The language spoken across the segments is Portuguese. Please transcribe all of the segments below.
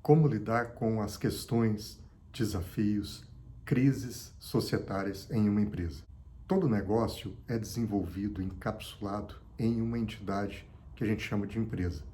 Como lidar com as questões, desafios, crises societárias em uma empresa. Todo negócio é desenvolvido, encapsulado em uma entidade que a gente chama de empresa.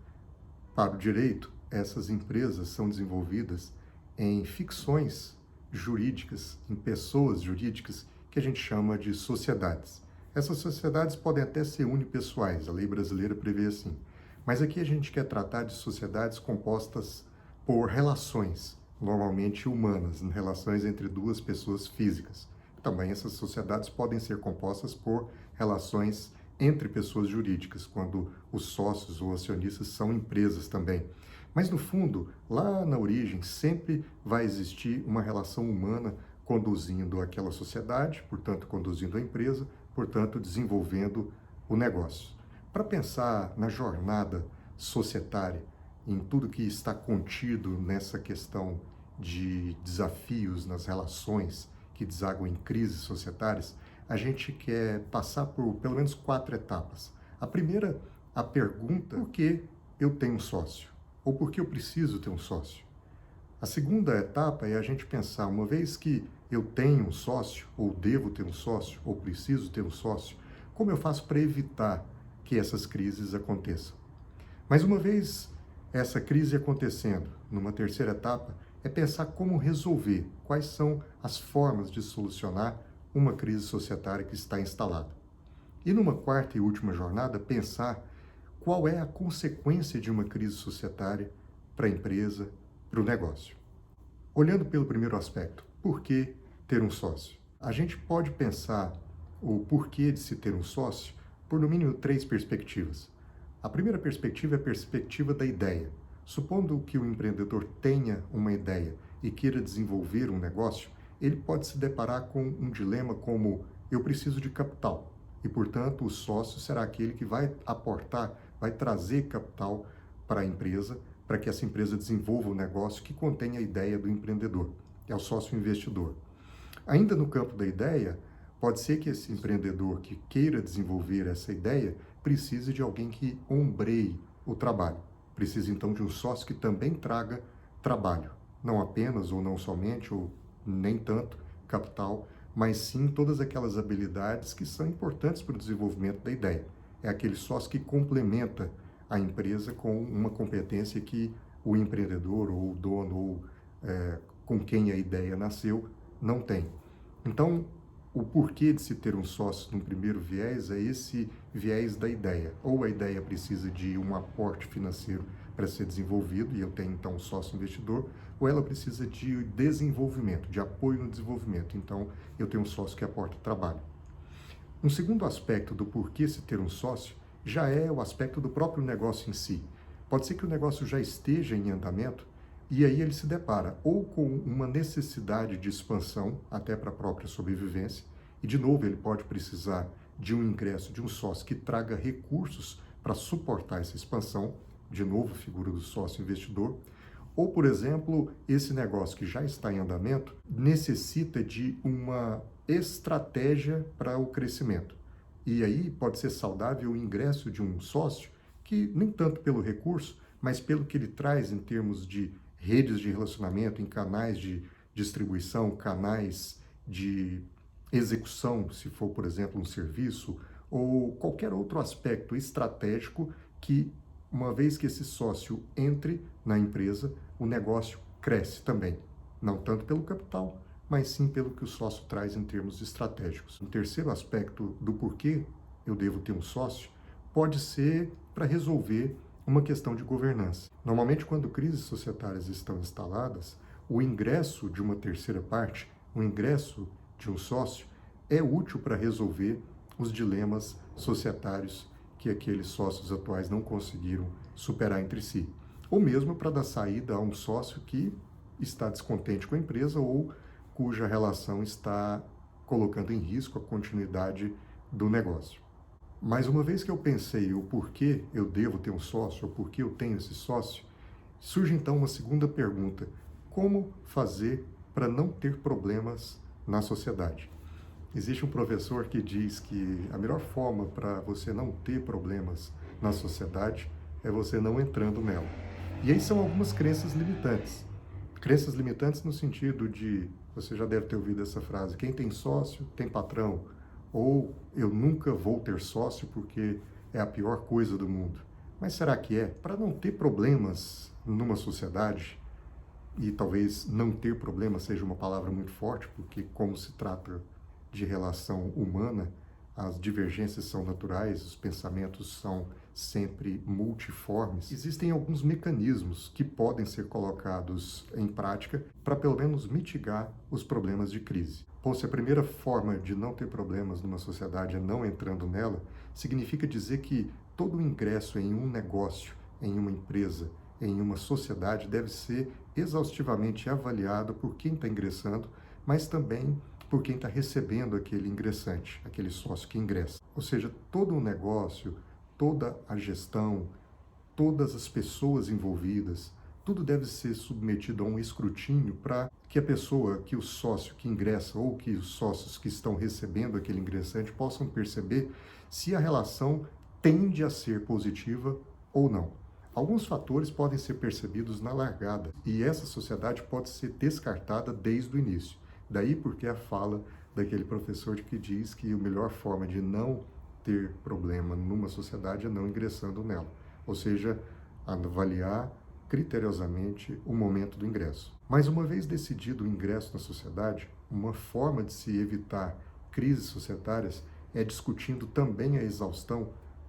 Para o direito, essas empresas são desenvolvidas em ficções jurídicas, em pessoas jurídicas que a gente chama de sociedades. Essas sociedades podem até ser unipessoais, a lei brasileira prevê assim. Mas aqui a gente quer tratar de sociedades compostas por relações, normalmente humanas, relações entre duas pessoas físicas. Também essas sociedades podem ser compostas por relações entre pessoas jurídicas, quando os sócios ou acionistas são empresas também. Mas no fundo, lá na origem, sempre vai existir uma relação humana conduzindo aquela sociedade, portanto, conduzindo a empresa, portanto, desenvolvendo o negócio. Para pensar na jornada societária, em tudo que está contido nessa questão de desafios nas relações que desaguam em crises societárias, a gente quer passar por pelo menos 4 etapas. A primeira, a pergunta: por que eu tenho um sócio? Ou por que eu preciso ter um sócio? A segunda etapa é a gente pensar, uma vez que eu tenho um sócio, ou devo ter um sócio, ou preciso ter um sócio, como eu faço para evitar que essas crises aconteçam? Mas uma vez essa crise acontecendo, numa terceira etapa, é pensar como resolver, quais são as formas de solucionar uma crise societária que está instalada. E numa quarta e última jornada, pensar qual é a consequência de uma crise societária para a empresa, para o negócio. Olhando pelo primeiro aspecto, por que ter um sócio? A gente pode pensar o porquê de se ter um sócio por no mínimo 3 perspectivas. A primeira perspectiva é a perspectiva da ideia. Supondo que o empreendedor tenha uma ideia e queira desenvolver um negócio, ele pode se deparar com um dilema como: eu preciso de capital. E, portanto, o sócio será aquele que vai aportar, vai trazer capital para a empresa, para que essa empresa desenvolva um negócio que contém a ideia do empreendedor. É o sócio investidor. Ainda no campo da ideia, pode ser que esse empreendedor que queira desenvolver essa ideia precise de alguém que ombreie o trabalho. Precisa então de um sócio que também traga trabalho, não apenas ou não somente ou nem tanto capital, mas sim todas aquelas habilidades que são importantes para o desenvolvimento da ideia. É aquele sócio que complementa a empresa com uma competência que o empreendedor ou o dono ou com quem a ideia nasceu não tem. Então, o porquê de se ter um sócio no primeiro viés é esse viés da ideia. Ou a ideia precisa de um aporte financeiro para ser desenvolvido, e eu tenho então um sócio investidor, ou ela precisa de desenvolvimento, de apoio no desenvolvimento, então eu tenho um sócio que aporta trabalho. Um segundo aspecto do porquê se ter um sócio já é o aspecto do próprio negócio em si. Pode ser que o negócio já esteja em andamento, e aí ele se depara ou com uma necessidade de expansão, até para a própria sobrevivência, e de novo ele pode precisar de um ingresso de um sócio que traga recursos para suportar essa expansão, de novo figura do sócio investidor, ou, por exemplo, esse negócio que já está em andamento necessita de uma estratégia para o crescimento. E aí pode ser saudável o ingresso de um sócio que, nem tanto pelo recurso, mas pelo que ele traz em termos de redes de relacionamento, em canais de distribuição, canais de execução, se for, por exemplo, um serviço, ou qualquer outro aspecto estratégico que, uma vez que esse sócio entre na empresa, o negócio cresce também. Não tanto pelo capital, mas sim pelo que o sócio traz em termos estratégicos. Um terceiro aspecto do porquê eu devo ter um sócio pode ser para resolver uma questão de governança. Normalmente, quando crises societárias estão instaladas, o ingresso de uma terceira parte, o ingresso de um sócio, é útil para resolver os dilemas societários que aqueles sócios atuais não conseguiram superar entre si. Ou mesmo para dar saída a um sócio que está descontente com a empresa ou cuja relação está colocando em risco a continuidade do negócio. Mas uma vez que eu pensei o porquê eu devo ter um sócio, ou porquê eu tenho esse sócio, surge então uma segunda pergunta: como fazer para não ter problemas na sociedade? Existe um professor que diz que a melhor forma para você não ter problemas na sociedade é você não entrando nela. E aí são algumas crenças limitantes. Crenças limitantes no sentido de, você já deve ter ouvido essa frase, quem tem sócio tem patrão, ou eu nunca vou ter sócio porque é a pior coisa do mundo. Mas será que é? Para não ter problemas numa sociedade, e talvez não ter problema seja uma palavra muito forte, porque como se trata de relação humana, as divergências são naturais, os pensamentos são sempre multiformes. Existem alguns mecanismos que podem ser colocados em prática para pelo menos mitigar os problemas de crise. Bom, se a primeira forma de não ter problemas numa sociedade é não entrando nela, significa dizer que todo ingresso em um negócio, em uma empresa, em uma sociedade deve ser exaustivamente avaliado por quem está ingressando, mas também por quem está recebendo aquele ingressante, aquele sócio que ingressa. Ou seja, todo o negócio, toda a gestão, todas as pessoas envolvidas, tudo deve ser submetido a um escrutínio para que a pessoa, que o sócio que ingressa ou que os sócios que estão recebendo aquele ingressante possam perceber se a relação tende a ser positiva ou não. Alguns fatores podem ser percebidos na largada e essa sociedade pode ser descartada desde o início. Daí porque a fala daquele professor que diz que a melhor forma de não ter problema numa sociedade é não ingressando nela. Ou seja, avaliar criteriosamente o momento do ingresso. Mas uma vez decidido o ingresso na sociedade, uma forma de se evitar crises societárias é discutindo também a exaustão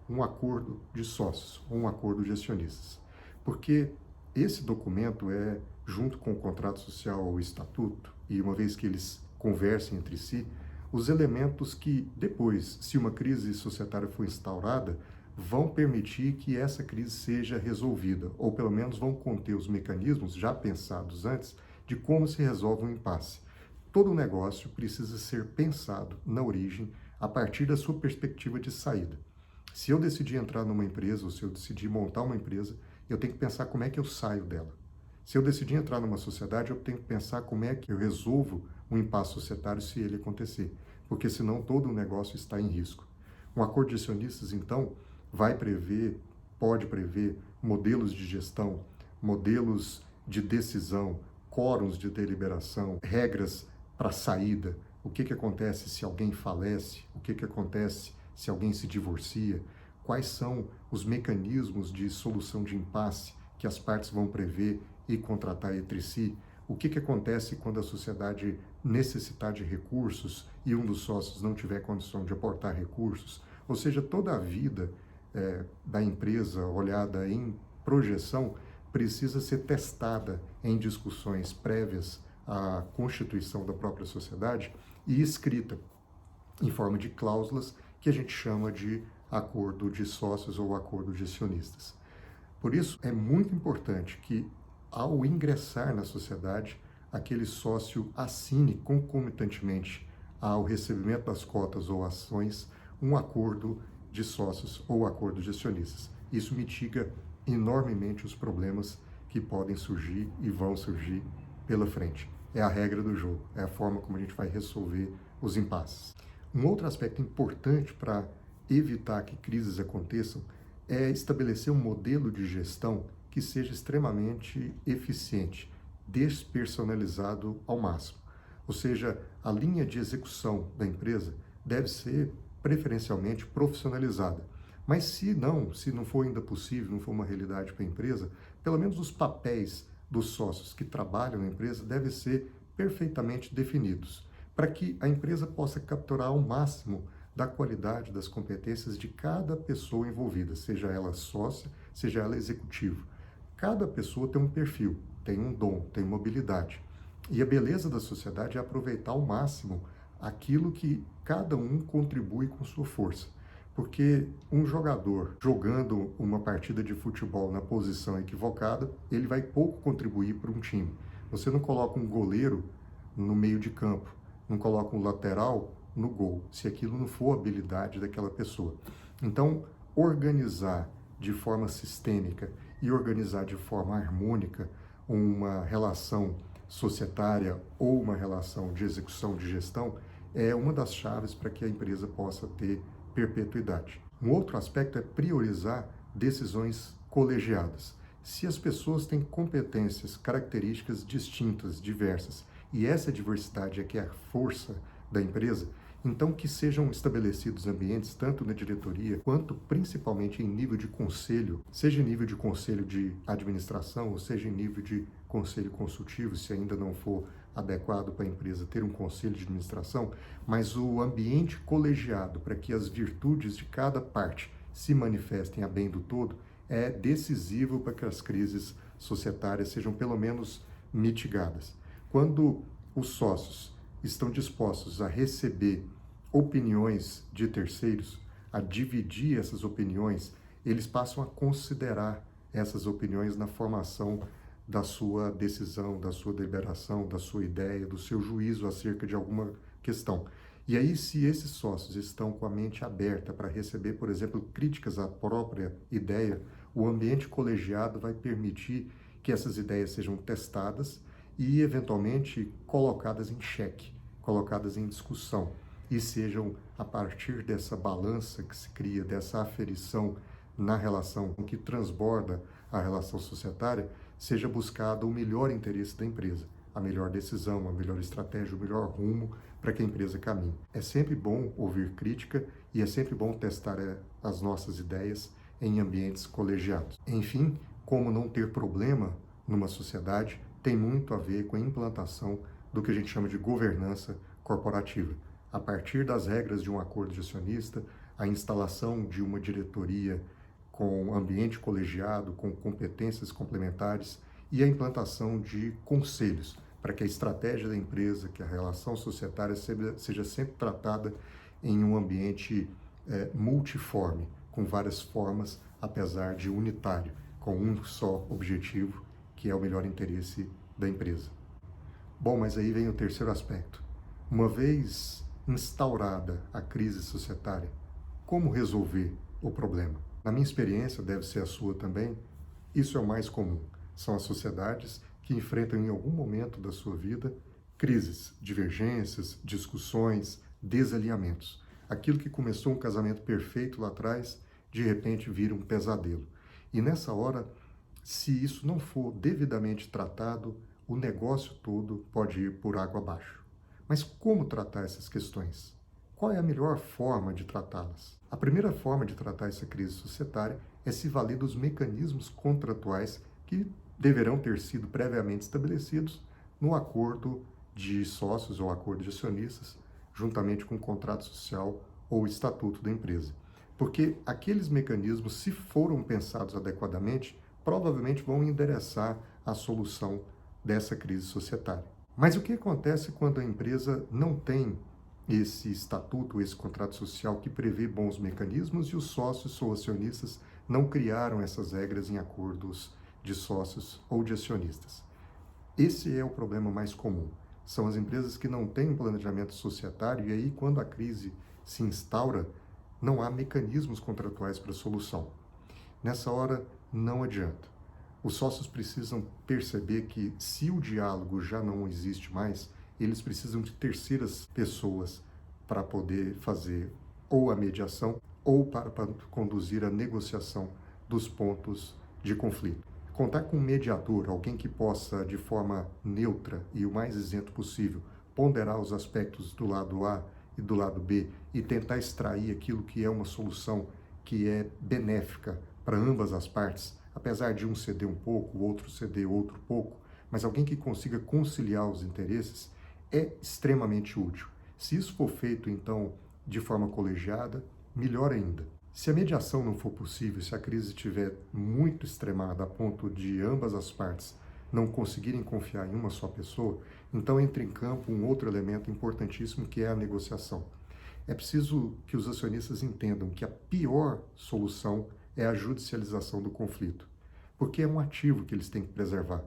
um acordo de sócios, ou um acordo de acionistas. Porque esse documento é, junto com o contrato social ou o estatuto, e uma vez que eles conversem entre si, os elementos que depois, se uma crise societária for instaurada, vão permitir que essa crise seja resolvida, ou pelo menos vão conter os mecanismos já pensados antes de como se resolve um impasse. Todo negócio precisa ser pensado na origem a partir da sua perspectiva de saída. Se eu decidir entrar numa empresa, ou se eu decidir montar uma empresa, eu tenho que pensar como é que eu saio dela. Se eu decidir entrar numa sociedade, eu tenho que pensar como é que eu resolvo um impasse societário se ele acontecer, porque senão todo o negócio está em risco. Um acordo de acionistas, então, pode prever modelos de gestão, modelos de decisão, quórums de deliberação, regras para saída, o que acontece se alguém falece, o que acontece se alguém se divorcia, quais são os mecanismos de solução de impasse que as partes vão prever e contratar entre si, o que acontece quando a sociedade necessitar de recursos e um dos sócios não tiver condição de aportar recursos, ou seja, toda a vida da empresa olhada em projeção precisa ser testada em discussões prévias à constituição da própria sociedade e escrita em forma de cláusulas que a gente chama de acordo de sócios ou acordo de acionistas. Por isso, é muito importante que, ao ingressar na sociedade, aquele sócio assine concomitantemente ao recebimento das cotas ou ações um acordo de sócios ou acordo de acionistas. Isso mitiga enormemente os problemas que podem surgir e vão surgir pela frente. É a regra do jogo, é a forma como a gente vai resolver os impasses. Um outro aspecto importante para evitar que crises aconteçam é estabelecer um modelo de gestão que seja extremamente eficiente, despersonalizado ao máximo. Ou seja, a linha de execução da empresa deve ser preferencialmente profissionalizada. Mas se não for ainda possível, não for uma realidade para a empresa, pelo menos os papéis dos sócios que trabalham na empresa devem ser perfeitamente definidos, para que a empresa possa capturar ao máximo da qualidade das competências de cada pessoa envolvida, seja ela sócia, seja ela executivo. Cada pessoa tem um perfil, tem um dom, tem uma habilidade. E a beleza da sociedade é aproveitar ao máximo aquilo que cada um contribui com sua força. Porque um jogador jogando uma partida de futebol na posição equivocada, ele vai pouco contribuir para um time. Você não coloca um goleiro no meio de campo, não coloca um lateral no gol, se aquilo não for habilidade daquela pessoa. Então, organizar de forma sistêmica e organizar de forma harmônica uma relação societária ou uma relação de execução de gestão é uma das chaves para que a empresa possa ter perpetuidade. Um outro aspecto é priorizar decisões colegiadas. Se as pessoas têm competências, características distintas, diversas, e essa diversidade é que é a força da empresa, então que sejam estabelecidos ambientes, tanto na diretoria, quanto principalmente em nível de conselho, seja em nível de conselho de administração, ou seja em nível de conselho consultivo, se ainda não for adequado para a empresa ter um conselho de administração, mas o ambiente colegiado para que as virtudes de cada parte se manifestem a bem do todo, é decisivo para que as crises societárias sejam pelo menos mitigadas. Quando os sócios estão dispostos a receber opiniões de terceiros, a dividir essas opiniões, eles passam a considerar essas opiniões na formação da sua decisão, da sua deliberação, da sua ideia, do seu juízo acerca de alguma questão. E aí, se esses sócios estão com a mente aberta para receber, por exemplo, críticas à própria ideia, o ambiente colegiado vai permitir que essas ideias sejam testadas e, eventualmente, colocadas em xeque, colocadas em discussão, e sejam, a partir dessa balança que se cria, dessa aferição na relação que transborda a relação societária, seja buscado o melhor interesse da empresa, a melhor decisão, a melhor estratégia, o melhor rumo para que a empresa caminhe. É sempre bom ouvir crítica e é sempre bom testar as nossas ideias em ambientes colegiados. Enfim, como não ter problema numa sociedade tem muito a ver com a implantação do que a gente chama de governança corporativa. A partir das regras de um acordo de acionista, a instalação de uma diretoria com ambiente colegiado, com competências complementares e a implantação de conselhos, para que a estratégia da empresa, que a relação societária seja sempre tratada em um ambiente multiforme, com várias formas, apesar de unitário, com um só objetivo, que é o melhor interesse da empresa. Bom, mas aí vem o terceiro aspecto. Uma vez instaurada a crise societária, como resolver o problema? Na minha experiência, deve ser a sua também, isso é o mais comum. São as sociedades que enfrentam em algum momento da sua vida crises, divergências, discussões, desalinhamentos. Aquilo que começou um casamento perfeito lá atrás, de repente vira um pesadelo. E nessa hora, se isso não for devidamente tratado, o negócio todo pode ir por água abaixo. Mas como tratar essas questões? Qual é a melhor forma de tratá-las? A primeira forma de tratar essa crise societária é se valer dos mecanismos contratuais que deverão ter sido previamente estabelecidos no acordo de sócios ou acordo de acionistas, juntamente com o contrato social ou estatuto da empresa. Porque aqueles mecanismos, se foram pensados adequadamente, provavelmente vão endereçar a solução dessa crise societária. Mas o que acontece quando a empresa não tem esse estatuto, esse contrato social que prevê bons mecanismos e os sócios ou acionistas não criaram essas regras em acordos de sócios ou de acionistas? Esse é o problema mais comum. São as empresas que não têm um planejamento societário e aí, quando a crise se instaura, não há mecanismos contratuais para a solução. Nessa hora, não adianta. Os sócios precisam perceber que, se o diálogo já não existe mais, eles precisam de terceiras pessoas para poder fazer ou a mediação ou para conduzir a negociação dos pontos de conflito. Contar com um mediador, alguém que possa, de forma neutra e o mais isento possível, ponderar os aspectos do lado A e do lado B e tentar extrair aquilo que é uma solução que é benéfica para ambas as partes, apesar de um ceder um pouco, o outro ceder outro pouco, mas alguém que consiga conciliar os interesses, é extremamente útil. Se isso for feito, então, de forma colegiada, melhor ainda. Se a mediação não for possível, se a crise estiver muito extremada a ponto de ambas as partes não conseguirem confiar em uma só pessoa, então entra em campo um outro elemento importantíssimo, que é a negociação. É preciso que os acionistas entendam que a pior solução é a judicialização do conflito, porque é um ativo que eles têm que preservar.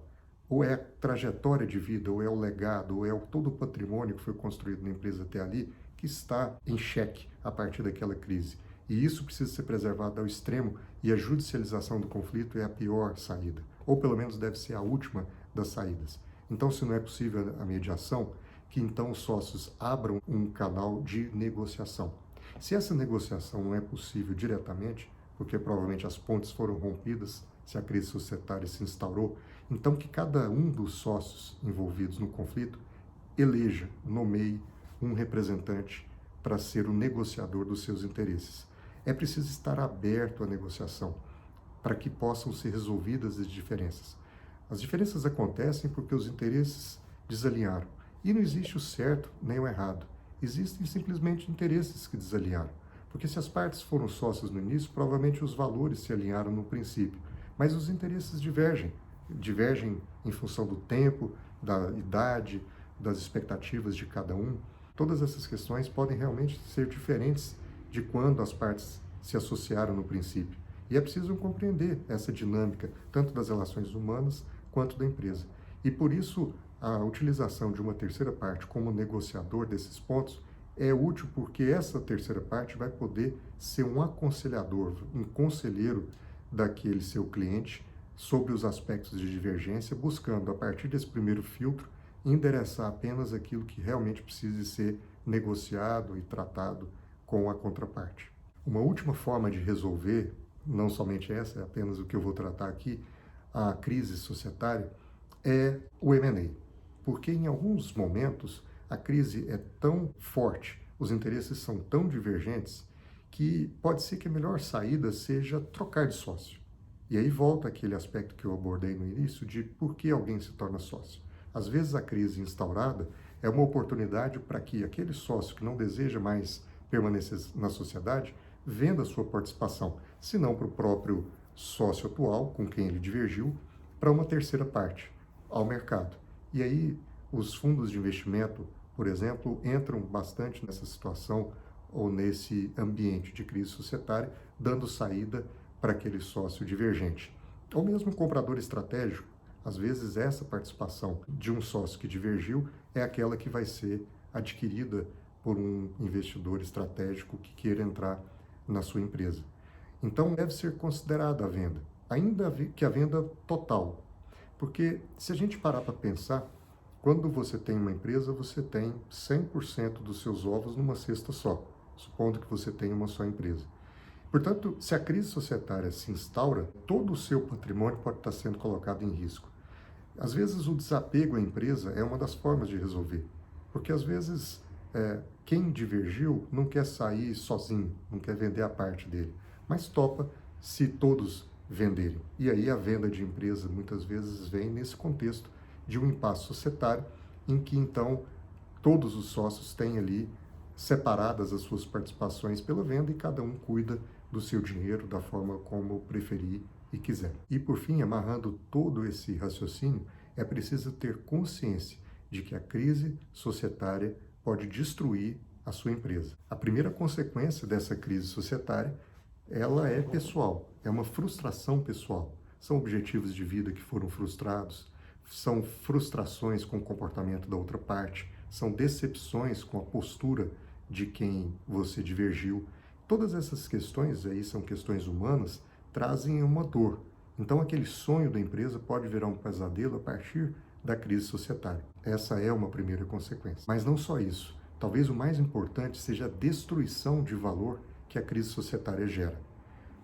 Ou é a trajetória de vida, ou é o legado, ou é todo o patrimônio que foi construído na empresa até ali, que está em xeque a partir daquela crise. E isso precisa ser preservado ao extremo, e a judicialização do conflito é a pior saída, ou pelo menos deve ser a última das saídas. Então, se não é possível a mediação, que então os sócios abram um canal de negociação. Se essa negociação não é possível diretamente, porque provavelmente as pontes foram rompidas, se a crise societária se instaurou, então que cada um dos sócios envolvidos no conflito eleja, nomeie um representante para ser o negociador dos seus interesses. É preciso estar aberto à negociação para que possam ser resolvidas as diferenças. As diferenças acontecem porque os interesses desalinharam. E não existe o certo nem o errado. Existem simplesmente interesses que desalinharam. Porque se as partes foram sócias no início, provavelmente os valores se alinharam no princípio. Mas os interesses divergem. Divergem em função do tempo, da idade, das expectativas de cada um. Todas essas questões podem realmente ser diferentes de quando as partes se associaram no princípio. E é preciso compreender essa dinâmica, tanto das relações humanas quanto da empresa. E por isso, a utilização de uma terceira parte como negociador desses pontos é útil, porque essa terceira parte vai poder ser um aconselhador, um conselheiro daquele seu cliente sobre os aspectos de divergência, buscando, a partir desse primeiro filtro, endereçar apenas aquilo que realmente precise ser negociado e tratado com a contraparte. Uma última forma de resolver, não somente essa, é apenas o que eu vou tratar aqui, a crise societária, é o M&A. Porque em alguns momentos a crise é tão forte, os interesses são tão divergentes, que pode ser que a melhor saída seja trocar de sócio. E aí volta aquele aspecto que eu abordei no início de por que alguém se torna sócio. Às vezes a crise instaurada é uma oportunidade para que aquele sócio que não deseja mais permanecer na sociedade venda sua participação, se não para o próprio sócio atual, com quem ele divergiu, para uma terceira parte, ao mercado. E aí os fundos de investimento, por exemplo, entram bastante nessa situação ou nesse ambiente de crise societária, dando saída para aquele sócio divergente. Ou mesmo um comprador estratégico, às vezes essa participação de um sócio que divergiu é aquela que vai ser adquirida por um investidor estratégico que queira entrar na sua empresa. Então deve ser considerada a venda, ainda que a venda total. Porque se a gente parar para pensar, quando você tem uma empresa, você tem 100% dos seus ovos numa cesta só, supondo que você tenha uma só empresa. Portanto, se a crise societária se instaura, todo o seu patrimônio pode estar sendo colocado em risco. Às vezes o desapego à empresa é uma das formas de resolver, porque às vezes quem divergiu não quer sair sozinho, não quer vender a parte dele, mas topa se todos venderem. E aí a venda de empresa muitas vezes vem nesse contexto de um impasse societário, em que então todos os sócios têm ali separadas as suas participações pela venda e cada um cuida do seu dinheiro da forma como preferir e quiser. E por fim, amarrando todo esse raciocínio, é preciso ter consciência de que a crise societária pode destruir a sua empresa. A primeira consequência dessa crise societária, ela é pessoal, é uma frustração pessoal. São objetivos de vida que foram frustrados, são frustrações com o comportamento da outra parte, são decepções com a postura de quem você divergiu. Todas essas questões aí são questões humanas, trazem uma dor. Então aquele sonho da empresa pode virar um pesadelo a partir da crise societária. Essa é uma primeira consequência. Mas não só isso. Talvez o mais importante seja a destruição de valor que a crise societária gera.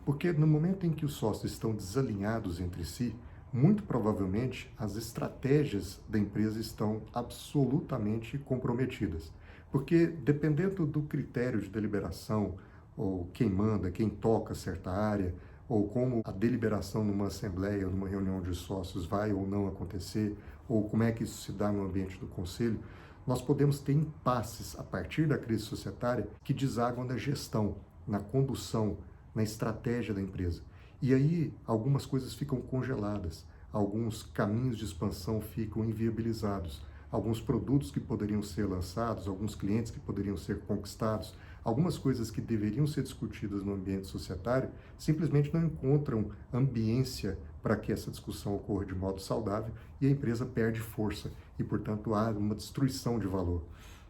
Porque no momento em que os sócios estão desalinhados entre si, muito provavelmente as estratégias da empresa estão absolutamente comprometidas. Porque dependendo do critério de deliberação, ou quem manda, quem toca certa área, ou como a deliberação numa assembleia, numa reunião de sócios vai ou não acontecer, ou como é que isso se dá no ambiente do conselho, nós podemos ter impasses a partir da crise societária que desagam na gestão, na condução, na estratégia da empresa. E aí algumas coisas ficam congeladas, alguns caminhos de expansão ficam inviabilizados, alguns produtos que poderiam ser lançados, alguns clientes que poderiam ser conquistados, algumas coisas que deveriam ser discutidas no ambiente societário simplesmente não encontram ambiência para que essa discussão ocorra de modo saudável e a empresa perde força e, portanto, há uma destruição de valor.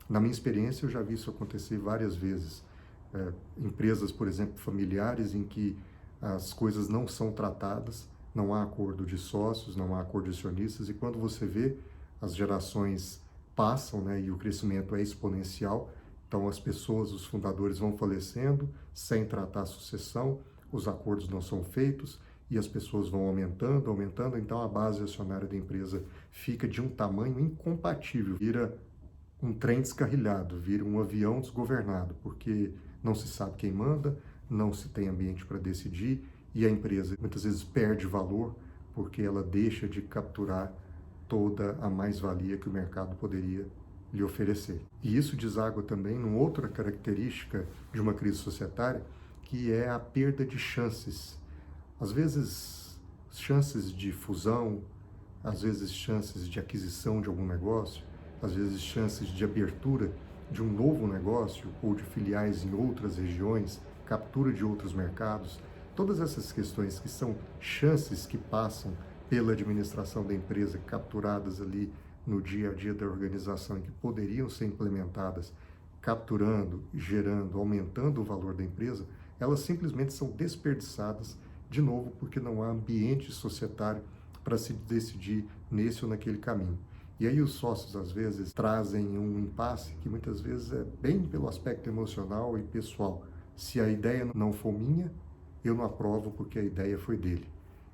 Na minha experiência, eu já vi isso acontecer várias vezes. Empresas, por exemplo, familiares em que as coisas não são tratadas, não há acordo de sócios, não há acordo de acionistas, e quando você vê, as gerações passam, né, e o crescimento é exponencial, então as pessoas, os fundadores vão falecendo sem tratar a sucessão, os acordos não são feitos, e as pessoas vão aumentando, aumentando, então a base acionária da empresa fica de um tamanho incompatível, vira um trem descarrilhado, vira um avião desgovernado, porque não se sabe quem manda, não se tem ambiente para decidir e a empresa muitas vezes perde valor porque ela deixa de capturar toda a mais-valia que o mercado poderia lhe oferecer. E isso deságua também numa outra característica de uma crise societária, que é a perda de chances. Às vezes, chances de fusão, às vezes chances de aquisição de algum negócio, às vezes chances de abertura de um novo negócio ou de filiais em outras regiões, captura de outros mercados. Todas essas questões que são chances que passam pela administração da empresa, capturadas ali no dia a dia da organização e que poderiam ser implementadas, capturando, gerando, aumentando o valor da empresa, elas simplesmente são desperdiçadas, de novo, porque não há ambiente societário para se decidir nesse ou naquele caminho. E aí os sócios, às vezes, trazem um impasse que muitas vezes é bem pelo aspecto emocional e pessoal. Se a ideia não for minha, eu não aprovo porque a ideia foi dele.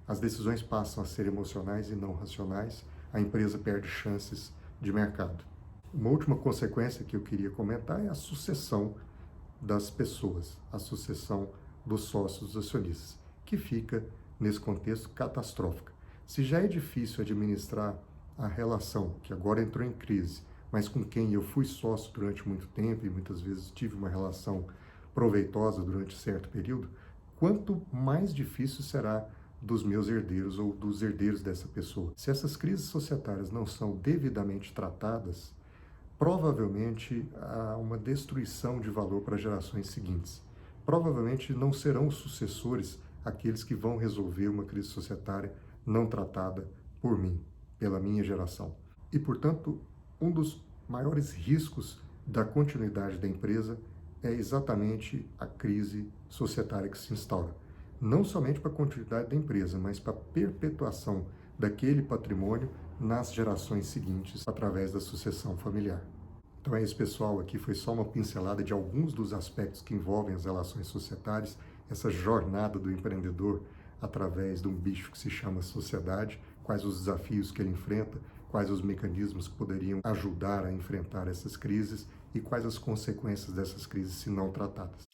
As decisões passam a ser emocionais e não racionais, a empresa perde chances de mercado. Uma última consequência que eu queria comentar é a sucessão das pessoas, a sucessão dos sócios acionistas, que fica, nesse contexto, catastrófica. Se já é difícil administrar a relação, que agora entrou em crise, mas com quem eu fui sócio durante muito tempo e muitas vezes tive uma relação proveitosa durante certo período, quanto mais difícil será dos meus herdeiros ou dos herdeiros dessa pessoa. Se essas crises societárias não são devidamente tratadas, provavelmente há uma destruição de valor para gerações seguintes. Provavelmente não serão os sucessores aqueles que vão resolver uma crise societária não tratada por mim, pela minha geração. E, portanto, um dos maiores riscos da continuidade da empresa é exatamente a crise societária que se instaura. Não somente para a continuidade da empresa, mas para a perpetuação daquele patrimônio nas gerações seguintes, através da sucessão familiar. Então é isso, pessoal. Aqui foi só uma pincelada de alguns dos aspectos que envolvem as relações societárias, essa jornada do empreendedor através de um bicho que se chama sociedade, quais os desafios que ele enfrenta, quais os mecanismos que poderiam ajudar a enfrentar essas crises e quais as consequências dessas crises se não tratadas.